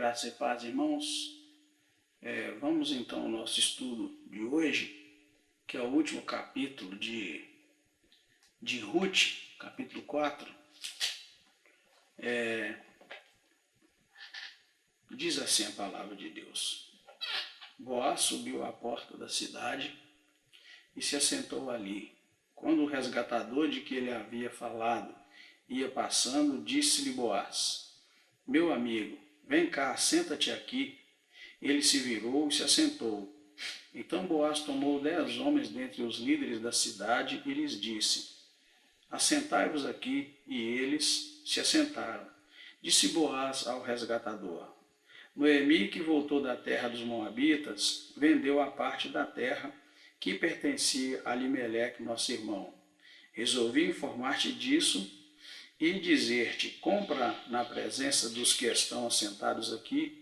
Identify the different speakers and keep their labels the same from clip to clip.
Speaker 1: Graça e paz, irmãos. Vamos então ao nosso estudo de hoje, que é o último capítulo de Ruth, capítulo 4. Diz assim a palavra de Deus: Boaz subiu à porta da cidade e se assentou ali. Quando o resgatador de que ele havia falado ia passando, disse-lhe Boaz: Meu amigo, vem cá, senta-te aqui. Ele se virou e se assentou. Então Boaz tomou 10 homens dentre os líderes da cidade e lhes disse: Assentai-vos aqui. E eles se assentaram. Disse Boaz ao resgatador: Noemi, que voltou da terra dos Moabitas, vendeu a parte da terra que pertencia a Elimeleque, nosso irmão. Resolvi informar-te disso e dizer-te: compra na presença dos que estão assentados aqui,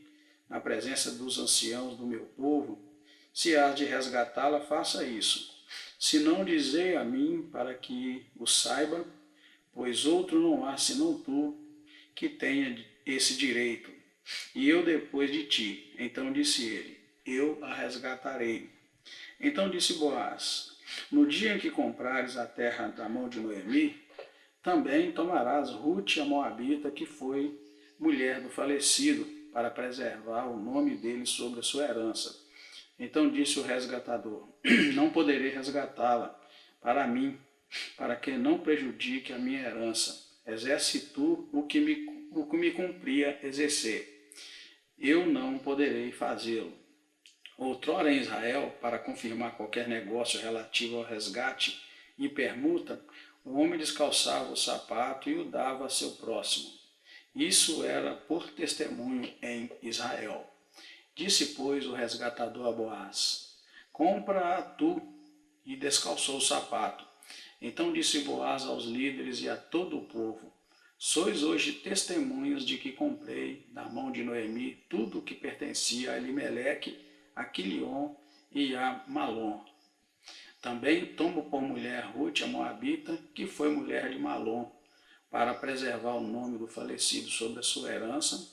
Speaker 1: na presença dos anciãos do meu povo. Se hás de resgatá-la, faça isso. Se não, dizei a mim, para que o saiba, pois outro não há senão tu que tenha esse direito, e eu depois de ti. Então disse ele: eu a resgatarei. Então disse Boaz: no dia em que comprares a terra da mão de Noemi, também tomarás Ruth a Moabita, que foi mulher do falecido, para preservar o nome dele sobre a sua herança. Então disse o resgatador: não poderei resgatá-la para mim, para que não prejudique a minha herança. Exerce tu o que me cumpria exercer. Eu não poderei fazê-lo. Outrora em Israel, para confirmar qualquer negócio relativo ao resgate e permuta, o homem descalçava o sapato e o dava a seu próximo. Isso era por testemunho em Israel. Disse, pois, o resgatador a Boaz: compra-a tu, e descalçou o sapato. Então disse Boaz aos líderes e a todo o povo: sois hoje testemunhas de que comprei da mão de Noemi tudo o que pertencia a Elimeleque, a Quilion e a Malom. Também tomo por mulher Ruth a Moabita, que foi mulher de Malom, para preservar o nome do falecido sobre a sua herança,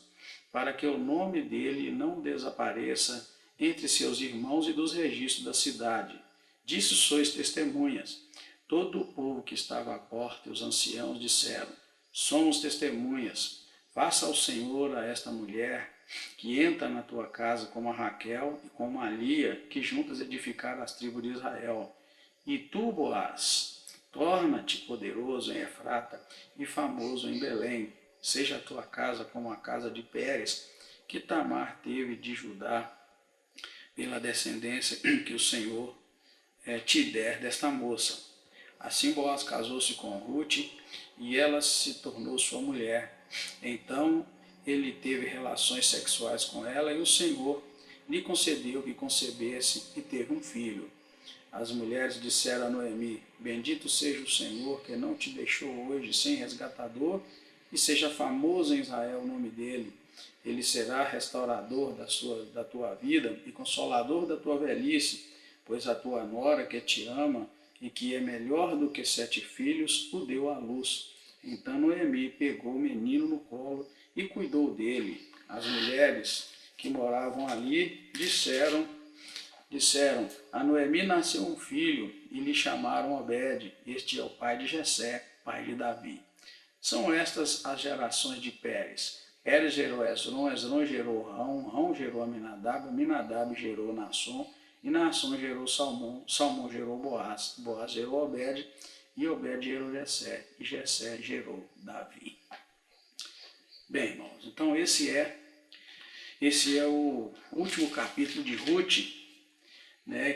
Speaker 1: para que o nome dele não desapareça entre seus irmãos e dos registros da cidade. Disso sois testemunhas. Todo o povo que estava à porta e os anciãos disseram: somos testemunhas. Faça ao Senhor a esta mulher que entra na tua casa como a Raquel e como a Lia, que juntas edificaram as tribos de Israel. E tu, Boaz, torna-te poderoso em Efrata e famoso em Belém. Seja a tua casa como a casa de Pérez, que Tamar teve de Judá, pela descendência que o Senhor te der desta moça. Assim Boaz casou-se com Ruth, e ela se tornou sua mulher. Então ele teve relações sexuais com ela, e o Senhor lhe concedeu que concebesse e teve um filho. As mulheres disseram a Noemi: bendito seja o Senhor, que não te deixou hoje sem resgatador, e seja famoso em Israel o nome dele. Ele será restaurador da tua vida e consolador da tua velhice, pois a tua nora, que te ama e que é melhor do que 7 filhos, o deu à luz. Então Noemi pegou o menino no colo e cuidou dele. As mulheres que moravam ali disseram: a Noemi nasceu um filho, e lhe chamaram Obed. Este é o pai de Jessé, pai de Davi. São estas as gerações de Pérez. Pérez gerou Esrom, Esrom gerou Rão, Rão gerou Aminadab, Aminadab gerou Naasson, e Naasson gerou Salmão, Salmão gerou Boaz, Boaz gerou Obed, e Obed gerou Jessé, e Jessé gerou Davi. Bem, irmãos, então esse é o último capítulo de Ruth,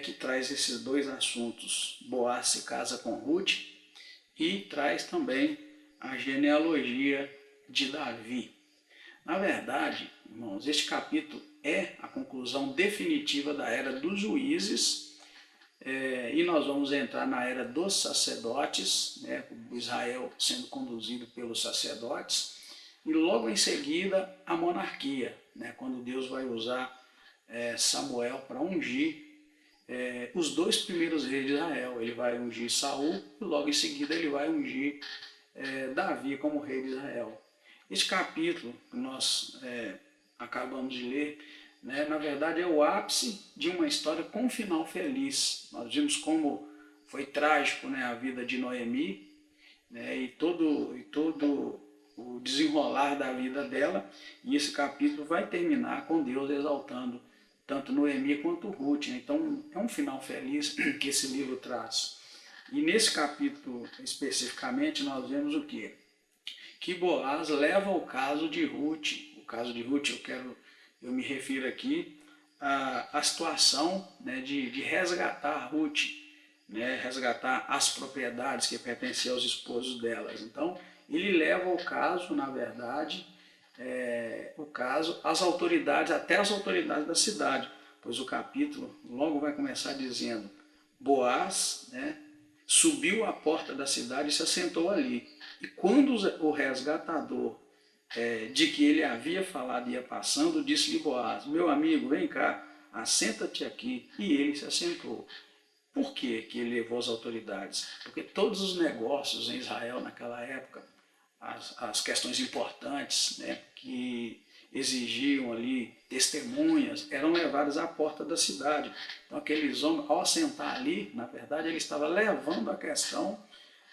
Speaker 1: que traz esses 2 assuntos. Boaz se casa com Ruth e traz também a genealogia de Davi. Na verdade, irmãos, este capítulo é a conclusão definitiva da era dos juízes, e nós vamos entrar na era dos sacerdotes, Israel sendo conduzido pelos sacerdotes, e logo em seguida a monarquia, quando Deus vai usar Samuel para ungir os 2 primeiros reis de Israel. Ele vai ungir Saul e logo em seguida ele vai ungir Davi como rei de Israel. Este capítulo que nós acabamos de ler, né, na verdade é o ápice de uma história com um final feliz. Nós vimos como foi trágico, né, a vida de Noemi, né, e todo o desenrolar da vida dela, e esse capítulo vai terminar com Deus exaltando tanto Noemi quanto Ruth. Né? Então é um final feliz que esse livro traz. E nesse capítulo especificamente nós vemos o quê? Que Boaz leva o caso de Ruth. O caso de Ruth eu me refiro aqui à situação, né, de resgatar Ruth, né, resgatar as propriedades que pertenciam aos esposos delas. Então, ele leva o caso, na verdade, às autoridades, até as autoridades da cidade, pois o capítulo logo vai começar dizendo: Boaz, né, subiu à porta da cidade e se assentou ali. E quando o resgatador de que ele havia falado ia passando, disse-lhe Boaz: meu amigo, vem cá, assenta-te aqui. E ele se assentou. Por que ele levou as autoridades? Porque todos os negócios em Israel naquela época, as questões importantes, né, que exigiam ali testemunhas, eram levadas à porta da cidade. Então aqueles homens, ao assentar ali, na verdade, ele estava levando a questão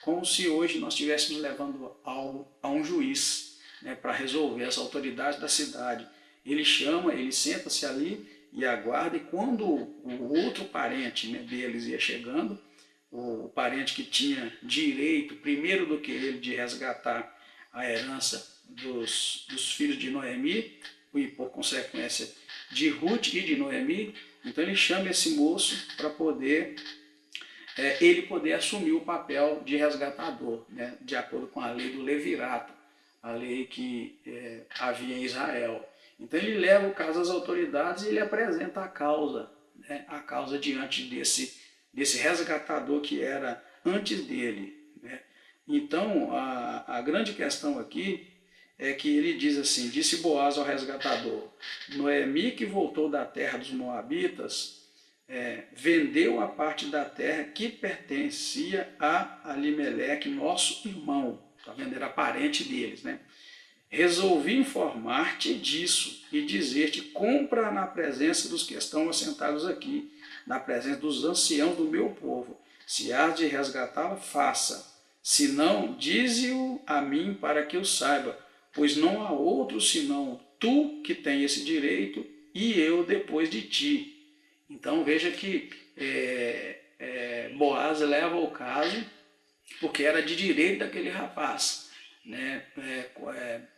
Speaker 1: como se hoje nós estivéssemos levando algo a um juiz, né, para resolver, as autoridades da cidade. Ele chama, ele senta-se ali e aguarda, e quando o outro parente, né, deles ia chegando, o parente que tinha direito, primeiro do que ele, de resgatar a herança dos filhos de Noemi, e por consequência de Ruth e de Noemi, então ele chama esse moço para poder ele poder assumir o papel de resgatador, né, de acordo com a lei do levirato, a lei que havia em Israel. Então ele leva o caso às autoridades e ele apresenta a causa, né, a causa diante desse resgatador que era antes dele. Né. Então a grande questão aqui é que ele diz assim: disse Boaz ao resgatador, Noemi, que voltou da terra dos Moabitas, vendeu a parte da terra que pertencia a Alimeleque, nosso irmão. Está vendo? Era parente deles, né? Resolvi informar-te disso e dizer-te: compra na presença dos que estão assentados aqui, na presença dos anciãos do meu povo. Se hás de resgatá-la, faça. Se não, dize-o a mim para que eu saiba, pois não há outro senão tu que tem esse direito e eu depois de ti. Então veja que Boaz leva o caso porque era de direito daquele rapaz, né,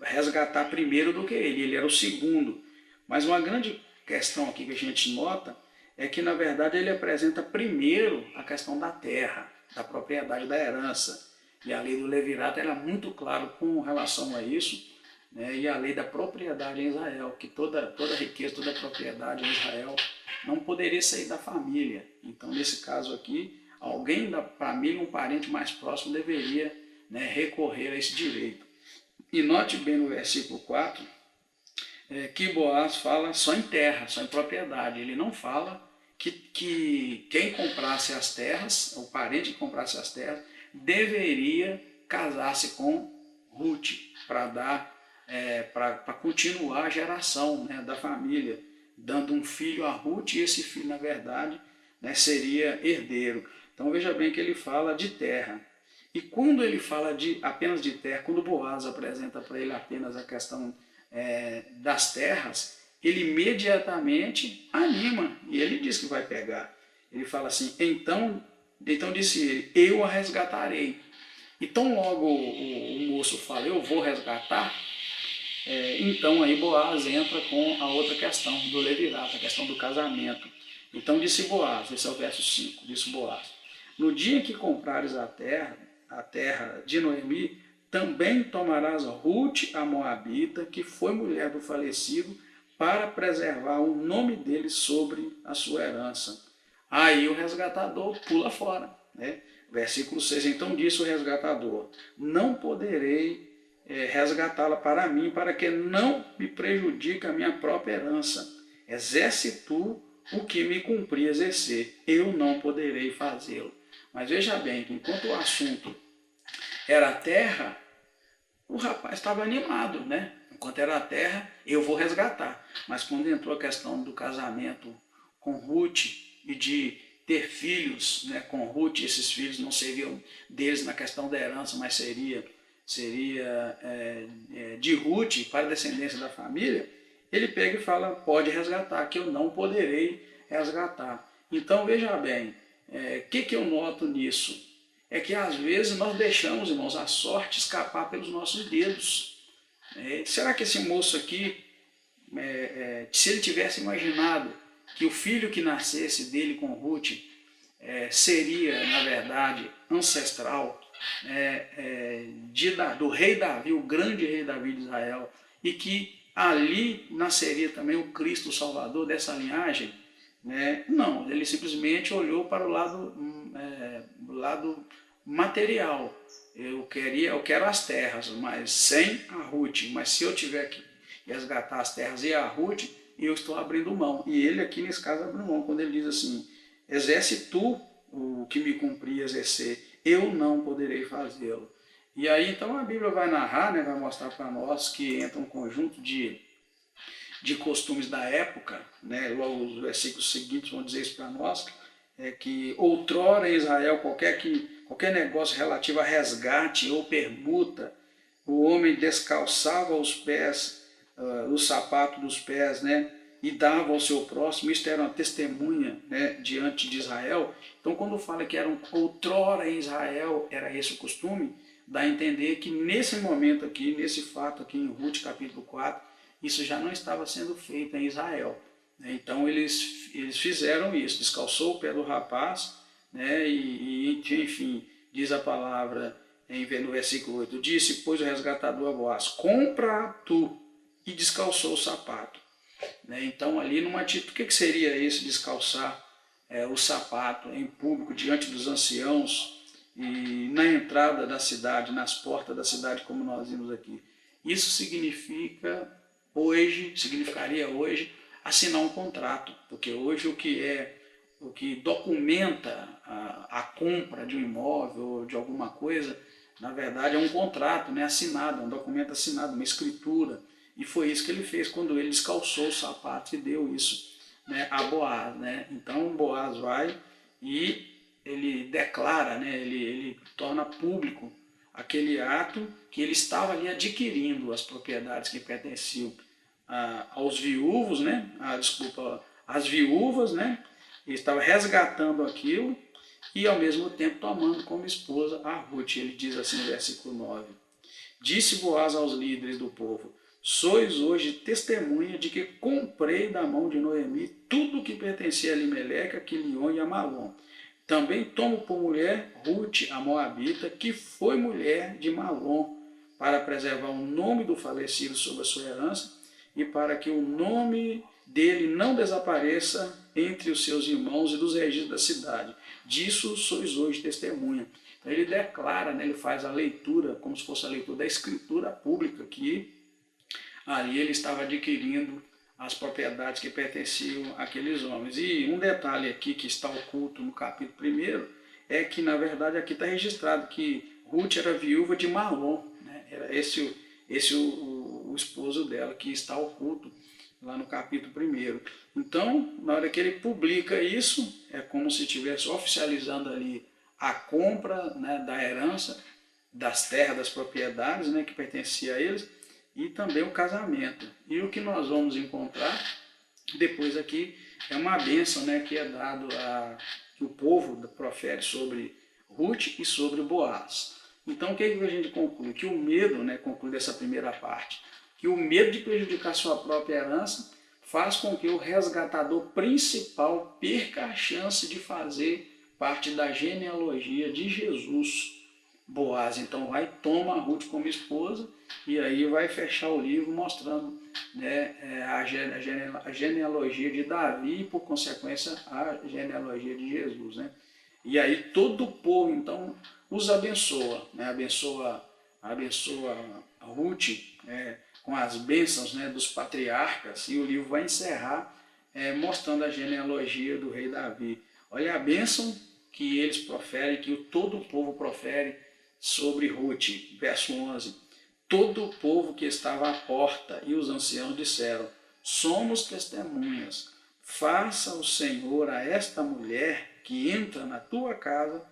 Speaker 1: resgatar primeiro do que ele era o segundo. Mas uma grande questão aqui que a gente nota é que, na verdade, ele apresenta primeiro a questão da terra, da propriedade, da herança. E a lei do levirato era muito clara com relação a isso, né, e a lei da propriedade em Israel, que toda riqueza, toda propriedade em Israel não poderia sair da família. Então, nesse caso aqui, alguém da família, um parente mais próximo, deveria, né, recorrer a esse direito. E note bem no versículo 4, que Boaz fala só em terra, só em propriedade. Ele não fala que quem comprasse as terras, o parente que comprasse as terras, deveria casar-se com Ruth, para continuar a geração, né, da família, dando um filho a Ruth, e esse filho, na verdade, né, seria herdeiro. Então veja bem que ele fala de terra. E quando ele fala apenas de terra, quando Boaz apresenta para ele apenas a questão das terras, ele imediatamente anima, e ele diz que vai pegar. Ele fala assim: então disse ele, eu a resgatarei. E tão logo o moço fala, eu vou resgatar, então aí Boaz entra com a outra questão do levirato, a questão do casamento. Então disse Boaz, esse é o verso 5, disse Boaz: no dia que comprares a terra de Noemi, também tomarás Ruth, a Moabita, que foi mulher do falecido, para preservar o nome dele sobre a sua herança. Aí o resgatador pula fora, né? Versículo 6, então disse o resgatador, não poderei resgatá-la para mim, para que não me prejudique a minha própria herança. Exerce tu o que me cumprir exercer, eu não poderei fazê-lo. Mas veja bem que enquanto o assunto era a terra, o rapaz estava animado, né? Enquanto era a terra, eu vou resgatar. Mas quando entrou a questão do casamento com Ruth e de ter filhos, né, com Ruth, esses filhos não seriam deles na questão da herança, mas seria de Ruth para a descendência da família, ele pega e fala, pode resgatar, que eu não poderei resgatar. Então, veja bem, que eu noto nisso? É que às vezes nós deixamos, irmãos, a sorte escapar pelos nossos dedos. Será que esse moço aqui, se ele tivesse imaginado que o filho que nascesse dele com Ruth seria, na verdade, ancestral do rei Davi, o grande rei Davi de Israel, e que ali nasceria também o Cristo o Salvador dessa linhagem, né? Não, ele simplesmente olhou para o lado material. Eu quero as terras, mas sem a Ruth. Mas se eu tiver que resgatar as terras e a Ruth, eu estou abrindo mão. E ele aqui nesse caso abriu mão, quando ele diz assim, exerce tu o que me cumpria exercer, eu não poderei fazê-lo. E aí então a Bíblia vai narrar, né, vai mostrar para nós que entra um conjunto de costumes da época, né, logo os versículos seguintes vão dizer isso para nós, que outrora em Israel qualquer negócio relativo a resgate ou permuta, o homem descalçava os pés, o sapato dos pés, né, e dava ao seu próximo. Isto era uma testemunha, né, diante de Israel. Então, quando fala que era outrora em Israel, era esse o costume, dá a entender que nesse momento aqui, nesse fato aqui em Ruth capítulo 4, isso já não estava sendo feito em Israel. Então eles fizeram isso, descalçou o pé do rapaz, né, e enfim, diz a palavra no versículo 8, disse, pois o resgatador a Boaz, compra tu, e descalçou o sapato. Então ali numa atitude, o que seria esse descalçar o sapato em público diante dos anciãos e na entrada da cidade, nas portas da cidade, como nós vimos aqui? Isso significaria hoje assinar um contrato, porque hoje o que documenta a compra de um imóvel ou de alguma coisa, na verdade é um contrato, né, assinado, um documento assinado, uma escritura. E foi isso que ele fez quando ele descalçou o sapato e deu isso, né, a Boaz. Né? Então Boaz vai e ele declara, né, ele torna público aquele ato que ele estava ali adquirindo as propriedades que pertenciam aos viúvos, né, às viúvas, né, ele estava resgatando aquilo e ao mesmo tempo tomando como esposa a Ruth. Ele diz assim no versículo 9, disse Boaz aos líderes do povo, sois hoje testemunha de que comprei da mão de Noemi tudo o que pertencia a Elimeleque, a Quilion e a Malom. Também tomo por mulher Ruth, a Moabita, que foi mulher de Malom, para preservar o nome do falecido sobre a sua herança e para que o nome dele não desapareça entre os seus irmãos e dos registros da cidade. Disso sois hoje testemunha. Então ele declara, né, ele faz a leitura, como se fosse a leitura da escritura pública, que ali ele estava adquirindo as propriedades que pertenciam àqueles homens. E um detalhe aqui que está oculto no capítulo 1 é que, na verdade, aqui está registrado que Ruth era viúva de Malom, né? Era esse o esposo dela, que está oculto lá no capítulo 1. Então, na hora que ele publica isso, é como se estivesse oficializando ali a compra, né, da herança, das terras, das propriedades, né, que pertencia a eles, e também o casamento. E o que nós vamos encontrar depois aqui é uma bênção, né, que é dado que o povo profere sobre Ruth e sobre Boaz. Então o que a gente conclui? Que o medo, né, conclui dessa primeira parte, que o medo de prejudicar sua própria herança faz com que o resgatador principal perca a chance de fazer parte da genealogia de Jesus. Boaz então vai, toma a Ruth como esposa e aí vai fechar o livro mostrando, né, a genealogia de Davi e, por consequência, a genealogia de Jesus. Né? E aí todo o povo então os abençoa, né? abençoa a Ruth, né, com as bênçãos, né, dos patriarcas, e o livro vai encerrar mostrando a genealogia do rei Davi. Olha a bênção que eles proferem, que todo o povo profere sobre Ruth, verso 11. todo o povo que estava à porta e os anciãos disseram: somos testemunhas. Faça o Senhor a esta mulher que entra na tua casa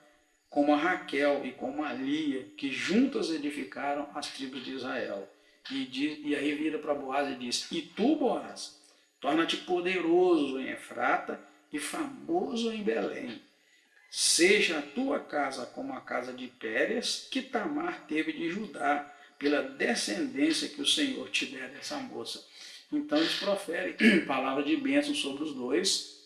Speaker 1: como a Raquel e como a Lia, que juntas edificaram as tribos de Israel. E aí vira para Boaz e diz: e tu, Boaz, torna-te poderoso em Efrata e famoso em Belém. Seja a tua casa como a casa de Pérez, que Tamar teve de Judá, pela descendência que o Senhor te der dessa moça. Então eles proferem palavra de bênção sobre os dois,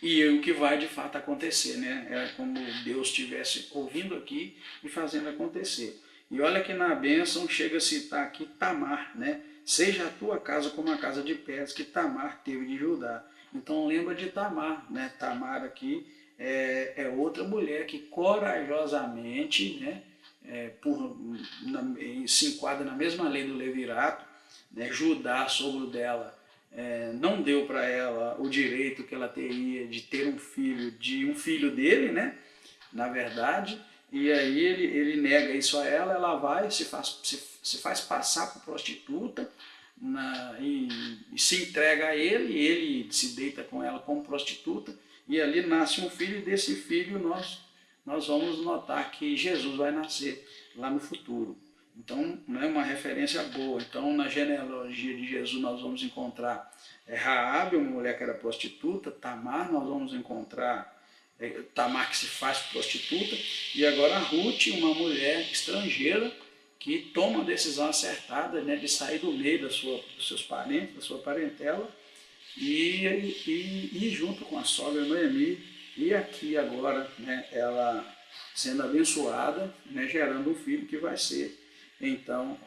Speaker 1: e o que vai de fato acontecer, né? É como Deus estivesse ouvindo aqui e fazendo acontecer. E olha que na bênção chega a citar aqui Tamar, né? Seja a tua casa como a casa de Pérez, que Tamar teve de Judá. Então lembra de Tamar, né? Tamar aqui é outra mulher que corajosamente, né? Se enquadra na mesma lei do levirato, né? Judá, sogro dela, não deu para ela o direito que ela teria de ter um filho dele, né? Na verdade, e aí ele nega isso a ela, ela vai, se faz passar por prostituta e se entrega a ele se deita com ela como prostituta, e ali nasce um filho, e desse filho nós vamos notar que Jesus vai nascer lá no futuro. Então, é uma referência boa. Então, na genealogia de Jesus, nós vamos encontrar Raabe, uma mulher que era prostituta, Tamar, nós vamos encontrar Tamar que se faz prostituta, e agora Ruth, uma mulher estrangeira que toma a decisão acertada, né, de sair do meio dos seus parentes, da sua parentela, e junto com a sogra Noemi, e aqui agora, né, ela sendo abençoada, né, gerando um filho que vai ser, então,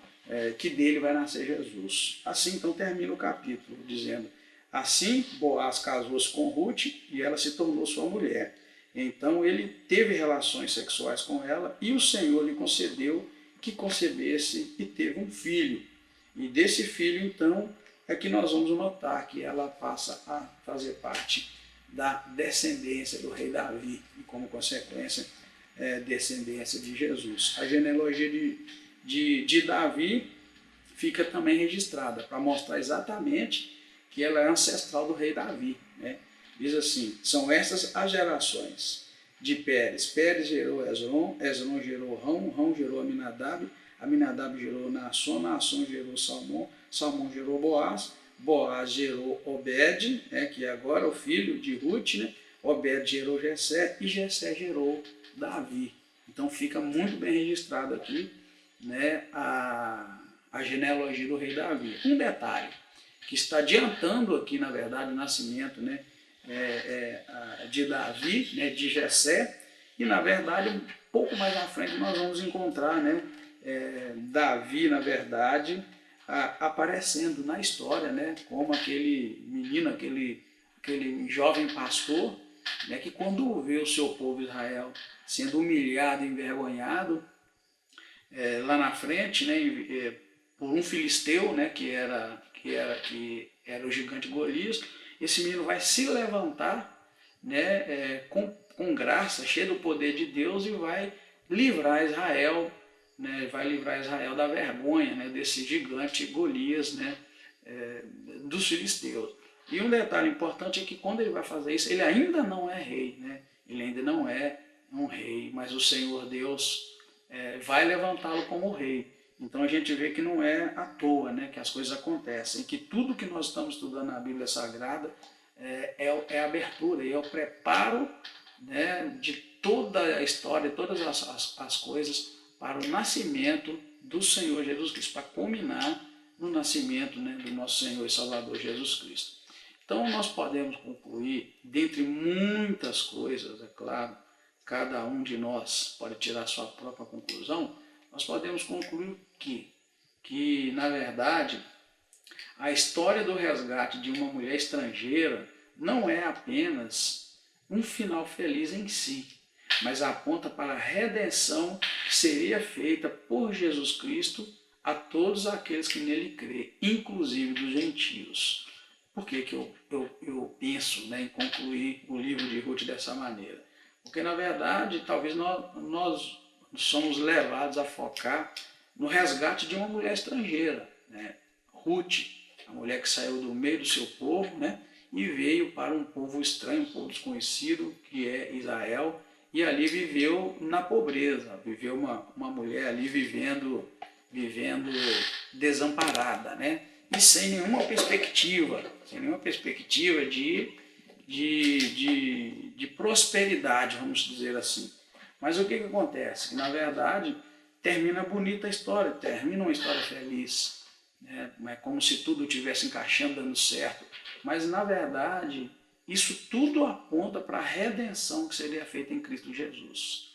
Speaker 1: que dele vai nascer Jesus. Assim, então, termina o capítulo, dizendo: assim, Boaz casou-se com Ruth e ela se tornou sua mulher. Então, ele teve relações sexuais com ela e o Senhor lhe concedeu que concebesse e teve um filho. E desse filho, então, é que nós vamos notar que ela passa a fazer parte da descendência do rei Davi e, como consequência, descendência de Jesus. A genealogia de Davi fica também registrada para mostrar exatamente que ela é ancestral do rei Davi, né? Diz assim: são essas as gerações de Pérez. Pérez gerou Hezron, Hezron gerou Rão, Rão gerou Aminadab, Aminadab gerou Naasson, Naasson gerou Salmão, Salmão gerou Boaz, Boaz gerou Obed, né, que é agora o filho de Ruth, né? Obed gerou Jessé e Jessé gerou Davi. Então fica muito bem registrado aqui, né, a genealogia do rei Davi. Um detalhe que está adiantando aqui, na verdade, o nascimento, né, de Davi, né, de Jessé, e na verdade um pouco mais à frente nós vamos encontrar, né, Davi, na verdade, aparecendo na história, né, como aquele menino, aquele jovem pastor, né, que quando vê o seu povo Israel sendo humilhado, envergonhado, lá na frente, né, por um filisteu, né, que era o gigante Golias, esse menino vai se levantar, né, com graça, cheio do poder de Deus, e vai livrar Israel, né, da vergonha, né, desse gigante Golias, né, dos filisteus. E um detalhe importante é que quando ele vai fazer isso, ele ainda não é rei, né? Ele ainda não é um rei, mas o Senhor Deus vai levantá-lo como rei. Então a gente vê que não é à toa, né, que as coisas acontecem, que tudo que nós estamos estudando na Bíblia Sagrada é a abertura, é o preparo, né, de toda a história, todas as coisas para o nascimento do Senhor Jesus Cristo, para culminar no nascimento, né, do nosso Senhor e Salvador Jesus Cristo. Então nós podemos concluir, dentre muitas coisas, é claro, cada um de nós pode tirar sua própria conclusão, nós podemos concluir que na verdade, a história do resgate de uma mulher estrangeira não é apenas um final feliz em si, mas aponta para a redenção que seria feita por Jesus Cristo a todos aqueles que nele crê, inclusive dos gentios. Por que eu penso, né, em concluir o livro de Ruth dessa maneira? Porque, na verdade, talvez nós somos levados a focar no resgate de uma mulher estrangeira, né? Ruth, a mulher que saiu do meio do seu povo, né? E veio para um povo estranho, um povo desconhecido, que é Israel, e ali viveu na pobreza, viveu uma mulher ali vivendo desamparada, né? E sem nenhuma perspectiva de prosperidade, vamos dizer assim. Mas o que acontece? Na verdade, termina bonita a história, termina uma história feliz, né? É como se tudo estivesse encaixando, dando certo. Mas, na verdade, isso tudo aponta para a redenção que seria feita em Cristo Jesus.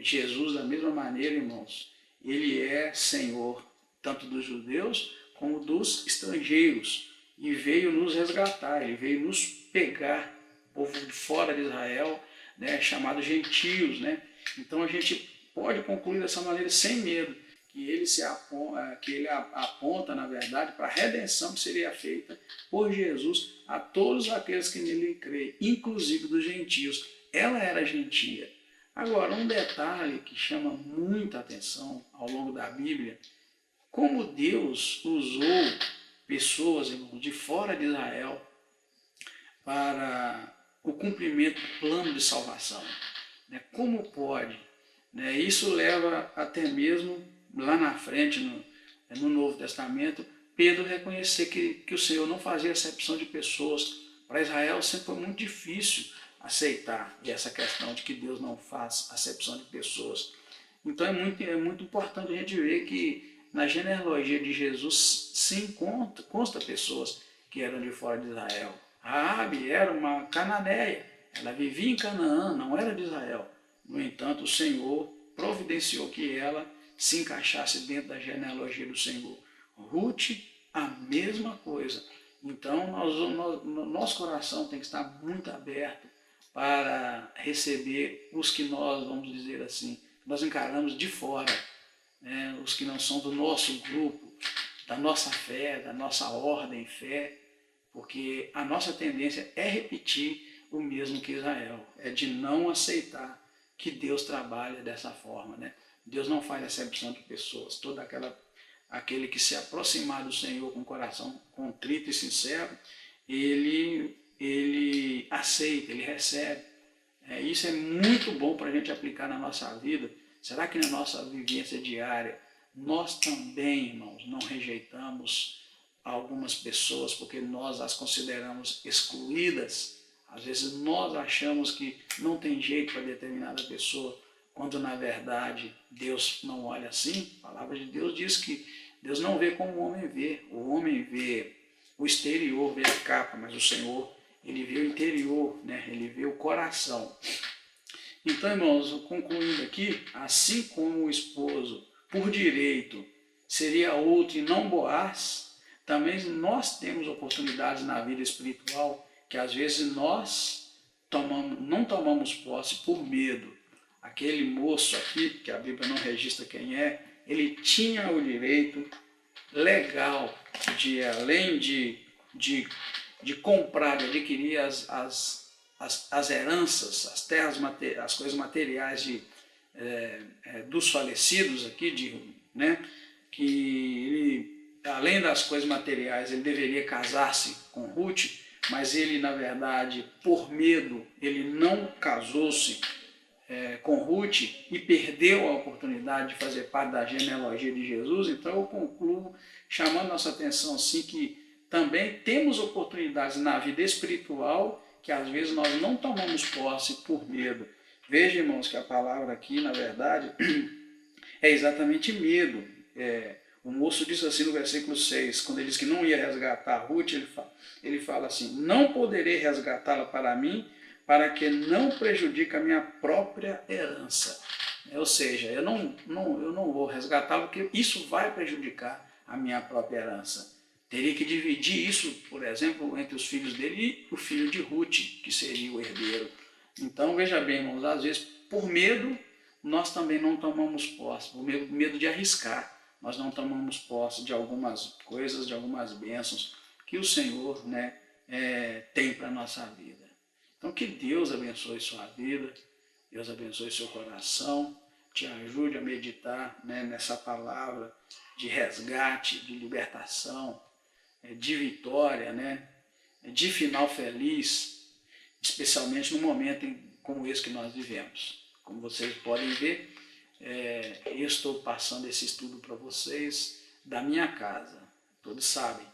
Speaker 1: Jesus, da mesma maneira, irmãos, ele é Senhor tanto dos judeus como dos estrangeiros, e veio nos resgatar, ele veio nos pegar, povo de fora de Israel, né, chamado gentios, né? Então a gente pode concluir dessa maneira sem medo, que ele aponta, na verdade, para a redenção que seria feita por Jesus a todos aqueles que nele creem, inclusive dos gentios. Ela era gentia. Agora, um detalhe que chama muita atenção ao longo da Bíblia, como Deus usou pessoas, irmãos, de fora de Israel para o cumprimento do plano de salvação. Como pode? Isso leva até mesmo, lá na frente, no Novo Testamento, Pedro reconhecer que o Senhor não fazia acepção de pessoas. Para Israel sempre foi muito difícil aceitar essa questão de que Deus não faz acepção de pessoas. Então é muito importante a gente ver que na genealogia de Jesus sim consta pessoas que eram de fora de Israel. Raabe era uma cananeia, ela vivia em Canaã, não era de Israel. No entanto, o Senhor providenciou que ela se encaixasse dentro da genealogia do Senhor. Ruth, a mesma coisa. Então, nosso coração tem que estar muito aberto para receber os que nós, vamos dizer assim, nós encaramos de fora, né? Os que não são do nosso grupo, da nossa fé, da nossa ordem fé, porque a nossa tendência é repetir o mesmo que Israel, é de não aceitar que Deus trabalha dessa forma, né? Deus não faz acepção de pessoas. Aquele que se aproximar do Senhor com o coração contrito e sincero, ele aceita, ele recebe. Isso é muito bom para a gente aplicar na nossa vida. Será que na nossa vivência diária nós também, irmãos, não rejeitamos algumas pessoas porque nós as consideramos excluídas? Às vezes nós achamos que não tem jeito para determinada pessoa, quando na verdade Deus não olha assim. A palavra de Deus diz que Deus não vê como o homem vê. O homem vê o exterior, vê a capa, mas o Senhor, ele vê o interior, né? Ele vê o coração. Então, irmãos, concluindo aqui, assim como o esposo, por direito, seria outro e não Boaz, também nós temos oportunidades na vida espiritual que às vezes nós não tomamos posse por medo. Aquele moço aqui, que a Bíblia não registra quem é, ele tinha o direito legal de, além de comprar, de adquirir as heranças, as terras, as coisas materiais dos falecidos aqui, né, que ele, além das coisas materiais, ele deveria casar-se com Ruth, mas ele, na verdade, por medo, ele não casou-se com Ruth e perdeu a oportunidade de fazer parte da genealogia de Jesus. Então eu concluo chamando nossa atenção assim que também temos oportunidades na vida espiritual que às vezes nós não tomamos posse por medo. Veja, irmãos, que a palavra aqui, na verdade, é exatamente medo. O moço disse assim no versículo 6, quando ele diz que não ia resgatar Ruth, ele fala assim: não poderei resgatá-la para mim, para que não prejudique a minha própria herança. Ou seja, eu não vou resgatá-la porque isso vai prejudicar a minha própria herança. Teria que dividir isso, por exemplo, entre os filhos dele e o filho de Ruth, que seria o herdeiro. Então, veja bem, irmãos, às vezes, por medo, nós também não tomamos posse, por medo de arriscar, nós não tomamos posse de algumas coisas, de algumas bênçãos que o Senhor, né, tem para a nossa vida. Então, que Deus abençoe sua vida, Deus abençoe seu coração, te ajude a meditar, né, nessa palavra de resgate, de libertação, de vitória, né, de final feliz, especialmente num momento como esse que nós vivemos. Como vocês podem ver, eu estou passando esse estudo para vocês da minha casa. Todos sabem,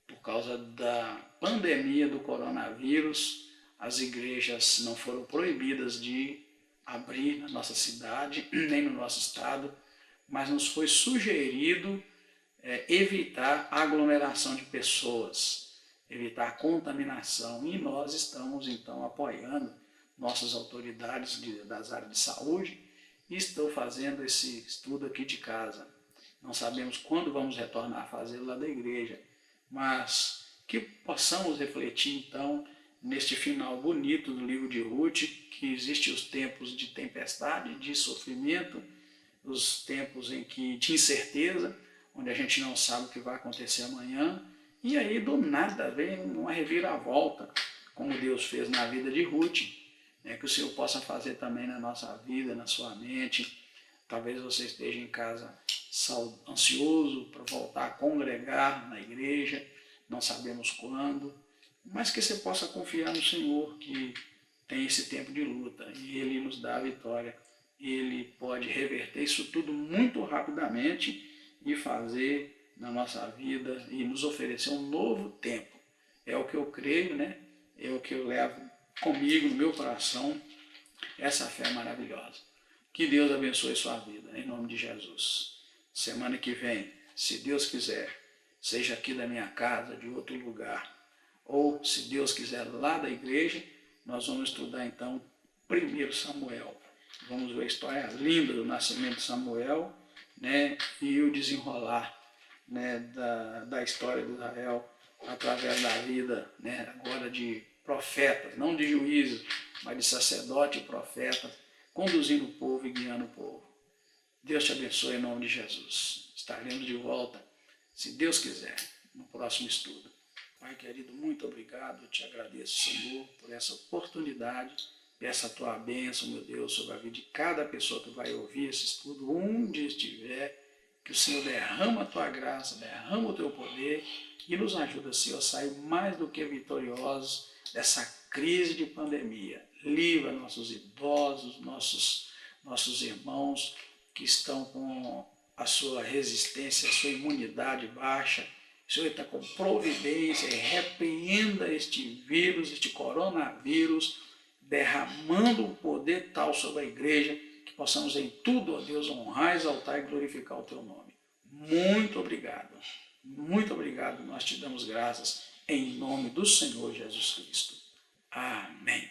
Speaker 1: por causa da pandemia do coronavírus, as igrejas não foram proibidas de abrir na nossa cidade, nem no nosso estado, mas nos foi sugerido evitar a aglomeração de pessoas, evitar a contaminação. E nós estamos, então, apoiando nossas autoridades das áreas de saúde e estou fazendo esse estudo aqui de casa. Não sabemos quando vamos retornar a fazê-lo lá da igreja, mas que possamos refletir, então, neste final bonito do livro de Ruth, que existem os tempos de tempestade, de sofrimento, os tempos de incerteza, onde a gente não sabe o que vai acontecer amanhã, e aí do nada vem uma reviravolta, como Deus fez na vida de Ruth, que o Senhor possa fazer também na nossa vida, na sua mente. Talvez você esteja em casa ansioso para voltar a congregar na igreja, não sabemos quando, mas que você possa confiar no Senhor, que tem esse tempo de luta e Ele nos dá a vitória. Ele pode reverter isso tudo muito rapidamente e fazer na nossa vida e nos oferecer um novo tempo. É o que eu creio, né? É o que eu levo comigo no meu coração, essa fé maravilhosa. Que Deus abençoe sua vida, em nome de Jesus. Semana que vem, se Deus quiser, seja aqui da minha casa, de outro lugar, ou se Deus quiser lá da igreja, nós vamos estudar então 1 Samuel. Vamos ver a história linda do nascimento de Samuel, né, e o desenrolar, né, da história de Israel através da vida, né, agora de profetas, não de juízes, mas de sacerdote e profeta, conduzindo o povo e guiando o povo. Deus te abençoe em nome de Jesus. Estaremos de volta, se Deus quiser, no próximo estudo. Pai querido, muito obrigado, eu te agradeço, Senhor, por essa oportunidade. Peço a tua bênção, meu Deus, sobre a vida de cada pessoa que vai ouvir esse estudo, onde estiver, que o Senhor derrama a tua graça, derrama o teu poder e nos ajuda, Senhor, a sair mais do que vitoriosos dessa crise de pandemia. Livra nossos idosos, nossos irmãos que estão com a sua resistência, a sua imunidade baixa. O Senhor está com providência e repreenda este vírus, este coronavírus, derramando um poder tal sobre a igreja, que possamos em tudo, ó Deus, honrar, exaltar e glorificar o teu nome. Muito obrigado, nós te damos graças em nome do Senhor Jesus Cristo. Amém.